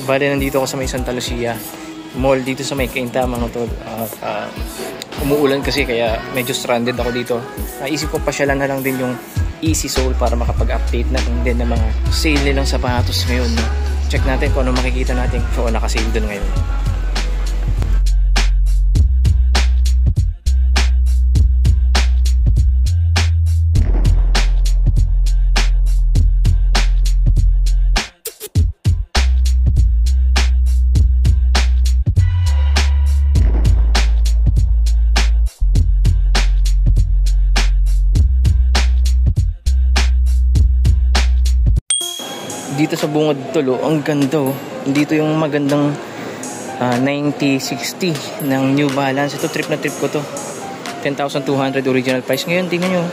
Bale, nandito ako sa may Santa Lucia Mall dito sa may Cainta mga tol. Umuulan kasi kaya medyo stranded ako dito. Naisip ko pasyalan na lang din yung Easy Soul para makapag-update na din ng mga sale nilang sapatos ngayon. Check natin kung ano makikita natin kung naka-sale dun ngayon. Dito sa bungad tol, ang ganda oh. Dito yung magandang 9060 ng New Balance. Ito trip na trip ko to. 10,200 original price. Ngayon tingnan nyo,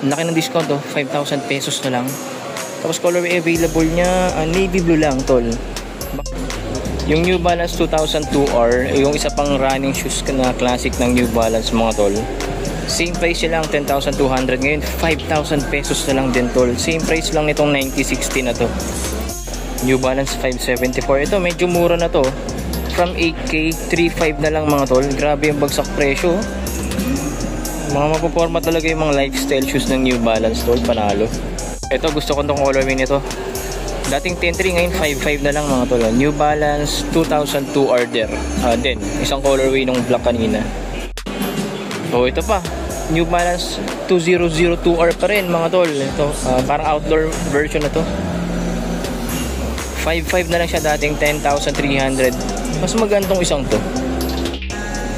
laki ng discount oh, 5,000 pesos na lang. Tapos colorway available niya navy blue lang tol. Yung New Balance 2002R, yung isa pang running shoes na classic ng New Balance mga tol. Same price lang, 10,200. Ngayon, 5,000 pesos na lang din tol. Same price lang nitong 9060 na to. New Balance 574. Ito, medyo mura na to. From 8K, 3.5 na lang mga tol. Grabe yung bagsak presyo. Mga mapuporma talaga yung mga lifestyle shoes ng New Balance tol. Panalo. Ito, gusto ko itong colorway nito. Dating 10.3, ngayon 5.5 na lang mga tol. New Balance 2002 order. Din, isang colorway nung black kanina. So ito pa, New Balance 2002R pa rin mga tol. Ito, parang outdoor version na to. 5.5 na lang siya, dating 10,300. Mas magandang isang to.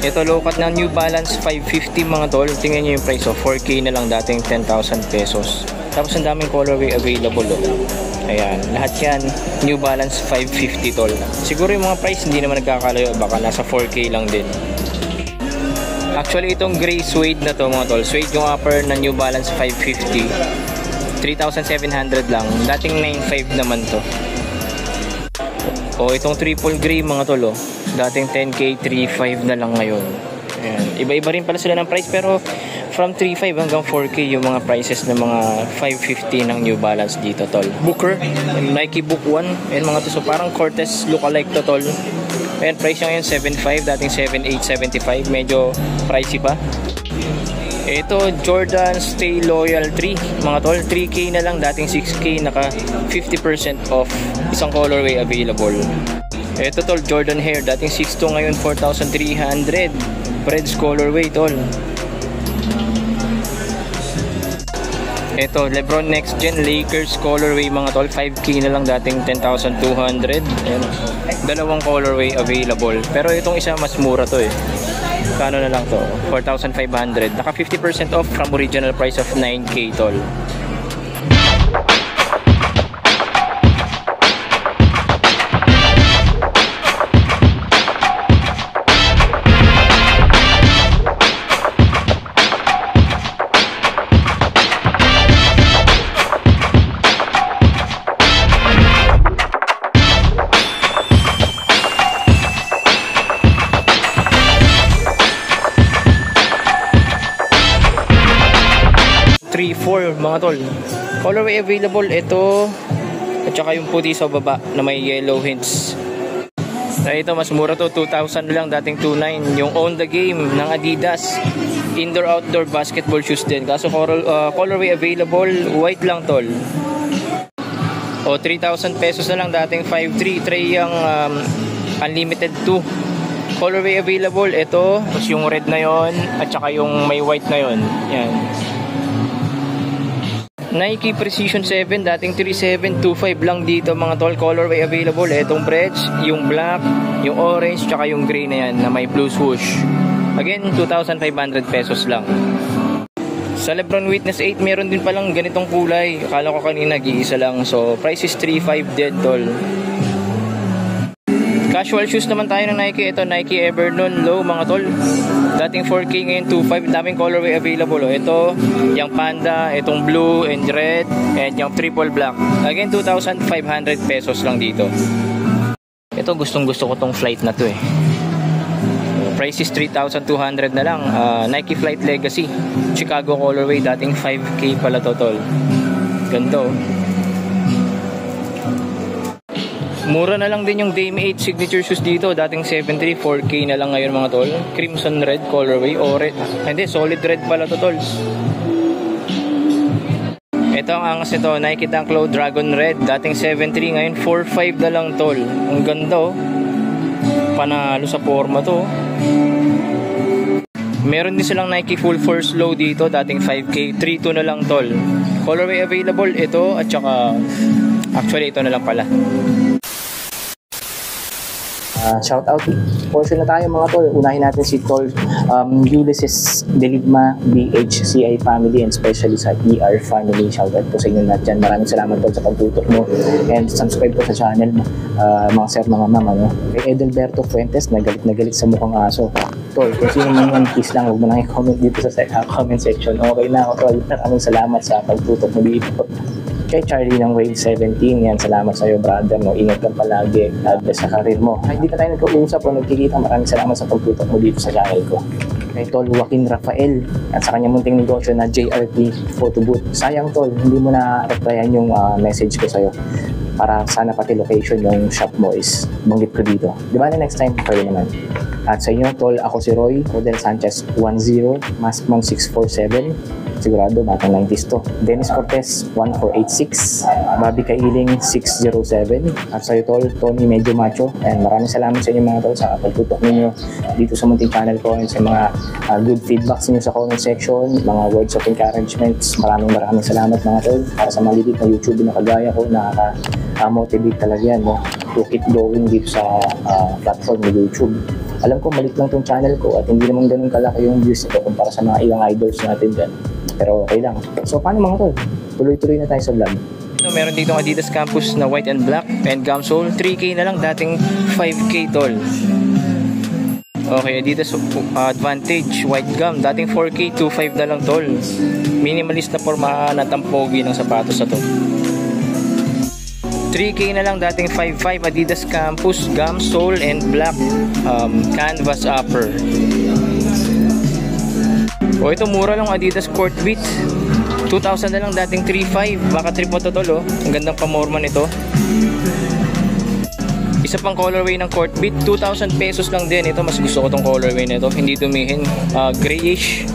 Ito low cut na New Balance 550 mga tol. Tingnan nyo yung price, 4K na lang, dating 10,000 pesos. Tapos ang daming colorway available Ayan, lahat yan New Balance 550 tol. Siguro yung mga price hindi naman nagkakalayo, baka nasa 4K lang din. Actually, itong gray suede na to mga tol. Suede yung upper na New Balance 550. 3,700 lang. Dating 9,500 naman to. O, itong triple gray mga tol. Dating 10K, 3,500 na lang ngayon. Ayan. Iba-iba rin pala sila ng price. Pero from 3,500 hanggang 4K yung mga prices ng mga 550 ng New Balance dito tol. Booker, Nike Book 1. Ayan mga to. So parang Cortez look-alike to tol. Ayan, price niya ngayon 7.5, dating 7.875, medyo pricey pa. Ito, Jordan Stay Loyal 3, mga tol, 3K na lang, dating 6K, naka 50% off, isang colorway available. Ito tol, Jordan Hair, dating 6.2, ngayon 4,300, Reds colorway tol. Ito, Lebron Next Gen Lakers colorway mga tol, 5K na lang, dating 10,200. Ayan. Dalawang colorway available. Pero itong isa mas mura to Kano na lang to? 4,500. Naka 50% off from original price of 9K tol. 3-4 mga tol. Colorway available ito at saka yung puti sa baba na may yellow hints. So ito mas mura to, 2,000 lang, dating 2,900. Yung On The Game ng Adidas indoor outdoor basketball shoes din. Kaso colorway available white lang tol. O 3,000 pesos na lang, dating 5,300. Tray yung unlimited 2. Colorway available ito, yung red na yon at saka yung may white na yon. Yan. Nike Precision 7, dating 3,725 lang dito mga tol. Colorway available, etong bretch, yung black, yung orange, tsaka yung gray na yan na may blue swoosh. Again, 2,500 pesos lang. Sa Lebron Witness 8, meron din palang ganitong kulay. Akala ko kanina nag-iisa lang. So, price is 3,500 dead tol. Casual shoes naman tayo ng Nike. Ito, Nike Evernoon Low mga tol. Dating 4K, ngayon 2,500. Daming colorway available. Ito, yung panda, itong blue and red, and yung triple black. Again, 2,500 pesos lang dito. Ito, gustong gusto ko tong flight na to Price is 3,200 na lang. Nike Flight Legacy. Chicago colorway, dating 5K pala to tol. Ganito. Mura na lang din yung Dame 8 signature shoes dito. Dating 7.3, 4K na lang ngayon mga tol. Crimson red colorway o red. Hindi, solid red pala to tols. Ito ang angas nito, Nike Dunk Low Dragon Red. Dating 7.3, ngayon 4.5 na lang tol. Ang ganda oh. Panalo sa forma to. Meron din silang Nike Full Force Low dito. Dating 5K, 3.2 na lang tol. Colorway available ito at saka actually ito na lang pala. Shout out portion na tayo mga tol. Unahin natin si tol Ulysses Deligma, BHCI family, and especially sa ER family. Shout out po sa inyo lahat dyan. Maraming salamat tol sa pagtutok mo and subscribe po sa channel mga sir, mga mama, no? Kay Edelberto Fuentes, na galit sa mukhang aso. Tol, kung sino man yan, please lang huwag mo nang i-comment dito sa comment section. Okay na ako tol. Maraming salamat sa pagtutok mo dito. Kay Charlie ng Wave 17, yan, salamat sa iyo brother, no? Ingat ka palagi, God bless sa karir mo. Kahit hindi pa tayo nagkausap o nagkikita, maraming salamat sa pagtutok mo dito sa channel ko. Kay Tol Joaquin Rafael at sa kanyang munting negosyo na JRT Photo Booth. Sayang Tol, hindi mo na replyan yung message ko sa'yo. Para sana pati location ng shop mo is banggit ko dito. Di ba na next time, pwede naman. At sa inyo Tol, ako si Roy, Rodel Sanchez 10, Maskman 647. Sigurado, batang 90s to. Dennis Cortez, 1486. Bobby Kailing, 607. At sa'yo, tol, Tony Medyo Macho. And maraming salamat sa inyo mga tol sa pagtutok ninyo dito sa munting channel ko and sa mga good feedbacks ninyo sa comment section, mga words of encouragements. Maraming salamat mga tol para sa malilit na YouTube na kagaya ko. Nakaka-motivate talaga yan, no? To keep going dito sa platform ni YouTube. Alam ko, maliit lang tong channel ko at hindi naman ganun kalaki yung views nito kumpara sa mga ibang idols natin dyan. Pero okay lang. So, paano mga tol? Tuloy-tuloy na tayo sa vlog. So, meron dito Adidas Campus na white and black and gum sole. 3K na lang, dating 5K tol. Okay, Adidas Advantage white gum. Dating 4K, 2.5 na lang tol. Minimalist na formahan at ang pogi ng sapatos na to. 3K na lang, dating 5.5. Adidas Campus gum sole and black canvas upper. O ito, mura lang Adidas Court Beat. 2,000 na lang, dating 3.5. Baka trip mo to tol, oh. Ang gandang pamorma nito. Isa pang colorway ng Court Beat, 2,000 pesos lang din. Ito, mas gusto ko tong colorway nito. Hindi dumihin. Grayish.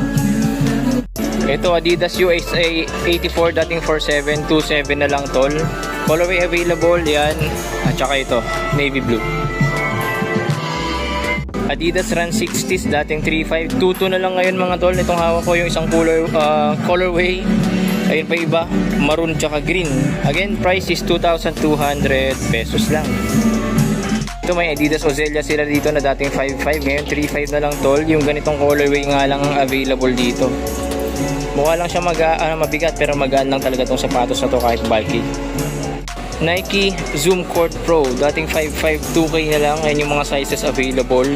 Ito, Adidas USA 84, dating 4.7. 2.7 na lang tol. Colorway available, yan. At saka ito, navy blue. Adidas Run 60s, dating 3.5. 2.2 na lang ngayon mga tol. Itong hawak ko yung isang colorway. Ayun pa iba, maroon tsaka green. Again, price is 2,200 pesos lang. Ito, may Adidas Ozelia sila dito na dating 5.5. Ngayon 3.5 na lang tol. Yung ganitong colorway nga lang ang available dito. Mukha lang siya mabigat pero magaan lang talaga tong sapatos na to kahit bulky. Nike Zoom Court Pro, dating 5.5, 2K na lang. Ayan yung mga sizes available.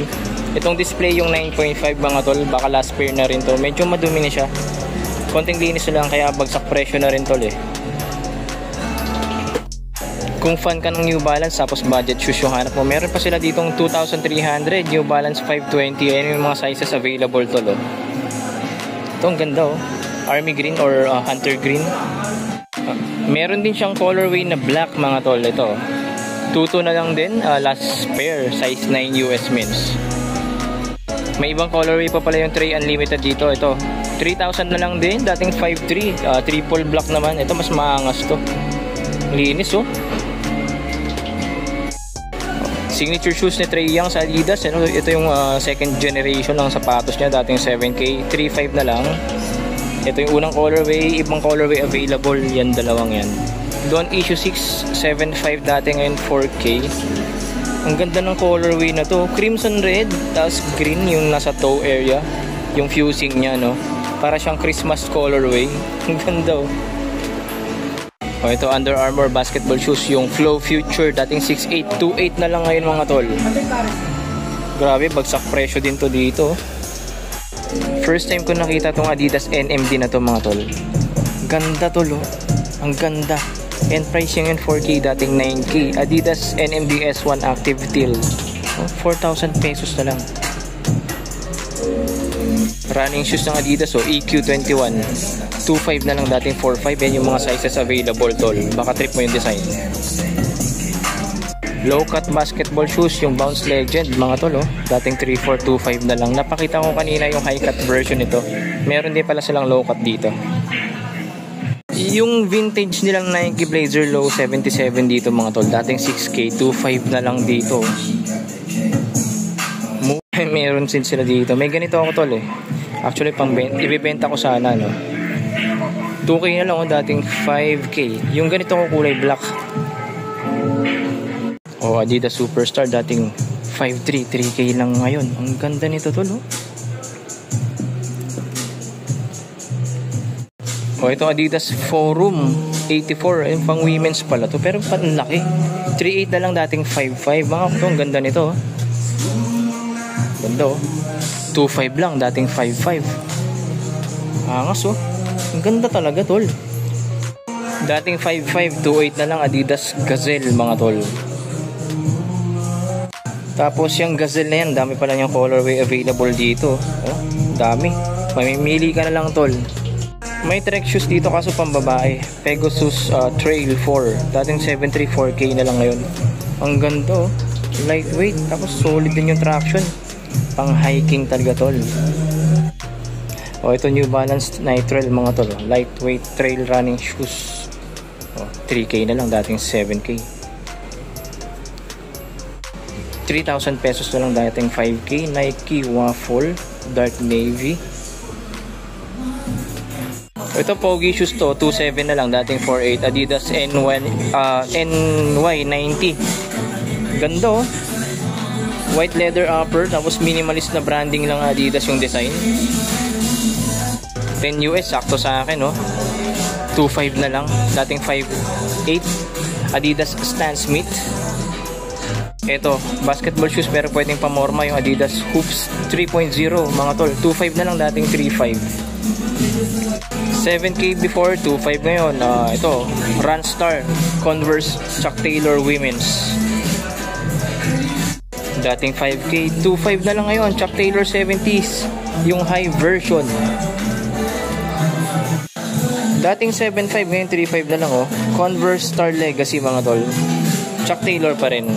Itong display yung 9.5 mga tol, baka last pair na rin to. Medyo madumi na siya. Konting linis na lang kaya bagsak presyo na rin tol eh. Kung fan ka ng New Balance tapos budget shoes yung hanap mo, meron pa sila ditong 2,300, New Balance 520. Ayan yung mga sizes available tol oh. Ito ang ganda oh. Army green or hunter green. Meron din siyang colorway na black mga tol. Ito 2.2 na lang din, last pair, size 9 US men's. May ibang colorway pa pala yung Trey Unlimited dito. Ito 3,000 na lang din, dating 5.3. Triple black naman. Ito mas maangas to. Linis oh. Signature shoes ni Trae Young sa Adidas. Ito yung second generation ng sapatos niya, dating 7K, 3.5 na lang. Ito yung unang colorway, ibang colorway available, yan dalawang yan. Don't issue 675 dati, ngayon 4K. Ang ganda ng colorway na to, crimson red, tapos green yung nasa toe area, yung fusing niya no. Para siyang Christmas colorway. Ang ganda oh. Oh, ito Under Armour basketball shoes, yung Flow Future, dating 6.8, 2.8 na lang ngayon mga tol. Grabe, bagsak presyo din to dito. First time ko nakita tong Adidas NMD na to mga tol. Ganda tol oh. Ang ganda. And price yun 4K, dating 9K. Adidas NMD S1 Active Teal. 4,000 pesos na lang. Running shoes ng Adidas oh, EQ21. 2.5 na lang, dating 4.5. Yan yung mga sizes available tol. Baka trip mo yung design. Low cut basketball shoes, yung Bounce Legend mga tol, oh. Dating 3425 na lang. Napakita ko kanina yung high cut version nito. Meron din pala silang low cut dito. Yung vintage nilang Nike Blazer Low 77 dito mga tol, dating 6K, 2.5 na lang dito. Meron din sila dito. May ganito ako tol eh. Actually ibebenta ko sana, no. 2K na lang, dating 5K. Yung ganito ko kulay black. Adidas Superstar, dating 5.3, 3K lang ngayon. Ang ganda nito tol, oh. Ito Adidas Forum 84, yung pang women's pala to, pero panlaki. 3.8 na lang, dating 5.5. Mga to, ang ganda nito, oh. Ganda, oh. 2.5 lang, dating 5.5. Angas, oh. Ang ganda talaga tol. Dating 5.5, 2.8 na lang, Adidas Gazelle mga tol. Tapos yung Gazelle na yan, dami pala yung colorway available dito, oh. Dami, mamimili ka na lang tol. May Trek shoes dito kaso pambabae, Pegasus Trail 4, dating 7.3, 4K na lang ngayon. Ang ganda, oh. Lightweight, tapos solid din yung traction. Pang hiking talaga tol. Ito New Balance Nitrail mga tol, lightweight trail running shoes. 3K na lang, dating 7K. 3,000 pesos na lang, dating 5K. Nike Waffle dark navy. Ito Pogi shoes to, 2.7 na lang, dating 4.8. Adidas NY90. Ganda, oh. White leather upper, tapos minimalist na branding lang Adidas yung design. 10 US, sakto sa akin, no? 2.5 na lang, dating 5.8. Adidas Stan Smith. Ito, basketball shoes pero pwedeng pamorma, yung Adidas Hoops 3.0 mga tol. 2.5 na lang, dating 3.5. 7K before, 2.5 ngayon. Ito, Runstar Converse Chuck Taylor Women's. Dating 5K, 2.5 na lang ngayon. Chuck Taylor 70s, yung high version. Dating 7.5, ngayon 3.5 na lang, oh. Converse Star Legacy mga tol. Chuck Taylor pa rin.